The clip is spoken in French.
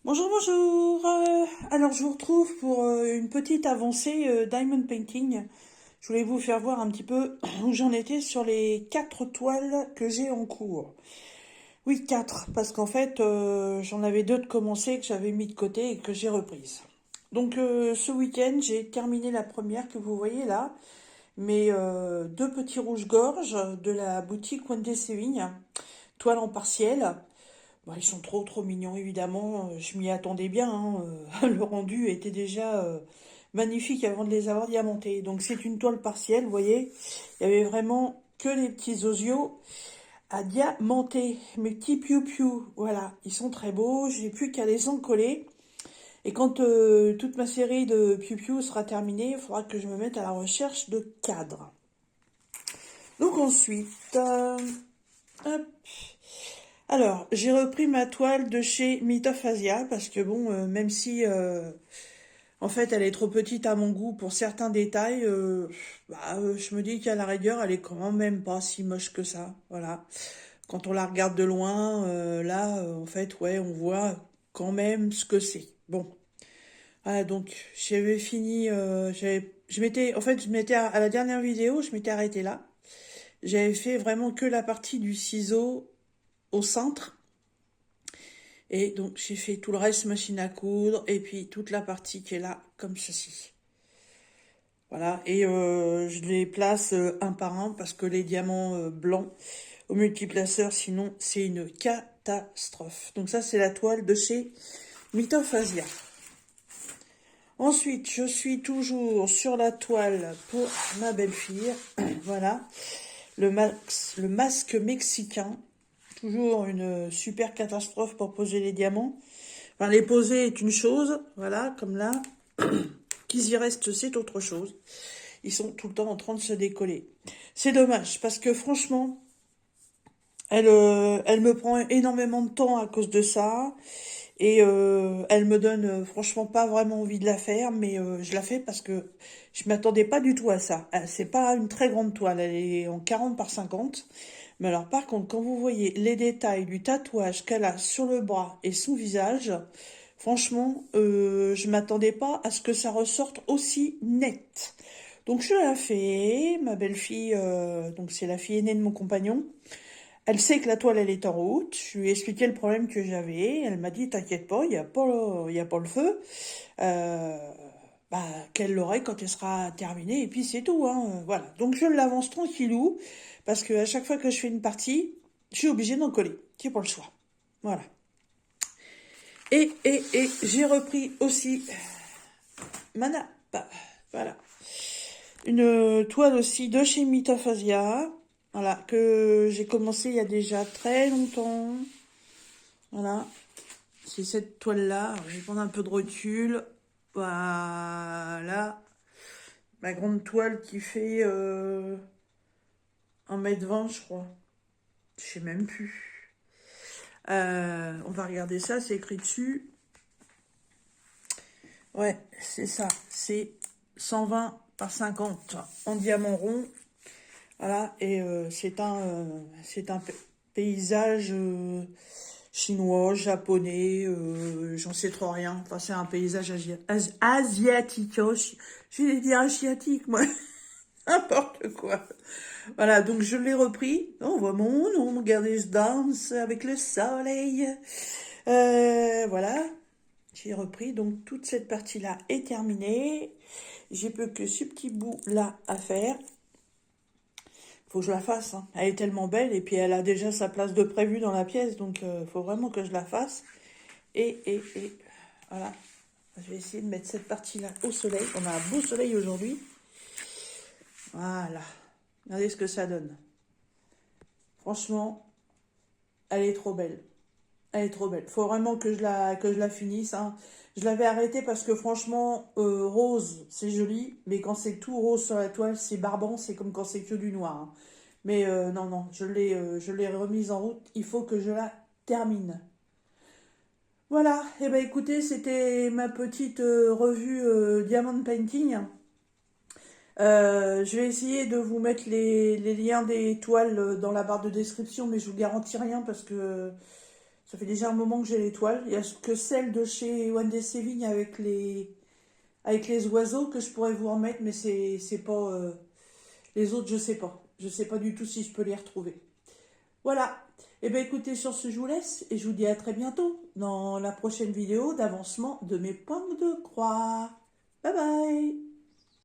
Bonjour, bonjour. Alors, je vous retrouve pour une petite avancée Diamond Painting. Je voulais vous faire voir un petit peu où j'en étais sur les 4 toiles que j'ai en cours. Oui, 4, parce qu'en fait, j'en avais 2 de commencer que j'avais mis de côté et que j'ai reprise. Donc, ce week-end, j'ai terminé la première que vous voyez là, mes 2 petits rouges-gorges de la boutique Wendy Sévigne, toile en partiel. Bah, ils sont trop mignons, évidemment. Je m'y attendais bien, hein. Le rendu était déjà magnifique avant de les avoir diamantés. Donc c'est une toile partielle, vous voyez. Il y avait vraiment que les petits osios à diamanter. Mes petits piou-piou, voilà. Ils sont très beaux. J'ai plus qu'à les encoller. Et quand toute ma série de piou-piou sera terminée, il faudra que je me mette à la recherche de cadres. Donc ensuite, hop. Alors, j'ai repris ma toile de chez Myth of Asia parce que bon, même si en fait elle est trop petite à mon goût pour certains détails, je me dis qu'à la rigueur elle est quand même pas si moche que ça. Voilà. Quand on la regarde de loin, en fait, ouais, on voit quand même ce que c'est. Bon, voilà, donc j'avais fini, je m'étais à la dernière vidéo, je m'étais arrêtée là. J'avais fait vraiment que la partie du ciseau au centre. Et donc j'ai fait tout le reste machine à coudre et puis toute la partie qui est là comme ceci. Voilà, et je les place un par un parce que les diamants blancs au multiplaceur, sinon c'est une catastrophe. Donc ça c'est la toile de chez Myth of Asia. Ensuite, je suis toujours sur la toile pour ma belle-fille. Voilà, le masque mexicain. Toujours une super catastrophe pour poser les diamants. Enfin, les poser est une chose, voilà, comme là. Qu'ils y restent, c'est autre chose. Ils sont tout le temps en train de se décoller. C'est dommage, parce que franchement, elle me prend énormément de temps à cause de ça. Et elle me donne franchement pas vraiment envie de la faire, mais je la fais parce que je m'attendais pas du tout à ça. C'est pas une très grande toile, elle est en 40 par 50. Mais alors par contre, quand vous voyez les détails du tatouage qu'elle a sur le bras et son visage, franchement, je m'attendais pas à ce que ça ressorte aussi net. Donc je la fais, ma belle-fille, donc c'est la fille aînée de mon compagnon. Elle sait que la toile, elle est en route. Je lui ai expliqué le problème que j'avais. Elle m'a dit, t'inquiète pas, il y a pas le feu. Euh, qu'elle l'aurait quand elle sera terminée. Et puis c'est tout, hein. Voilà. Donc je l'avance tranquillou. Parce que à chaque fois que je fais une partie, je suis obligée d'en coller. J'ai pas le choix. Voilà. Et j'ai repris aussi ma nappe. Voilà. Une toile aussi de chez Mythophasia. Voilà. Que j'ai commencé il y a déjà très longtemps. Voilà. C'est cette toile-là. Alors, je vais prendre un peu de recul. Voilà. Ma grande toile qui fait 1,20 m, je crois. Je sais même plus. On va regarder ça, c'est écrit dessus. Ouais, c'est ça. C'est 120 par 50 en diamant rond. Voilà, et c'est un paysage chinois, japonais, j'en sais trop rien. Enfin, c'est un paysage asiatique. Oh, je vais dire asiatique, moi. N'importe quoi. Voilà, donc je l'ai repris. On voit mon nom, regardez, je danse avec le soleil. Voilà, j'ai repris. Donc toute cette partie-là est terminée. J'ai plus que ce petit bout-là à faire. Faut que je la fasse, hein. Elle est tellement belle et puis elle a déjà sa place de prévu dans la pièce, donc faut vraiment que je la fasse. Et voilà. Je vais essayer de mettre cette partie-là au soleil. On a un beau soleil aujourd'hui. Voilà. Regardez ce que ça donne. Franchement, elle est trop belle. Elle est trop belle. Faut vraiment que je la finisse, hein. Je l'avais arrêtée parce que franchement, rose, c'est joli, mais quand c'est tout rose sur la toile, c'est barbant, c'est comme quand c'est que du noir, hein. Mais non, je l'ai remise en route. Il faut que je la termine. Voilà. Et ben écoutez, c'était ma petite revue Diamond Painting. Je vais essayer de vous mettre les liens des toiles dans la barre de description, mais je vous garantis rien parce que Ça fait déjà un moment que j'ai les toiles. Il n'y a que celle de chez One Day Saving avec les oiseaux que je pourrais vous en mettre, mais c'est pas... les autres, je sais pas. Je sais pas du tout si je peux les retrouver. Voilà. Eh bien écoutez, sur ce, je vous laisse et je vous dis à très bientôt dans la prochaine vidéo d'avancement de mes pommes de croix. Bye bye.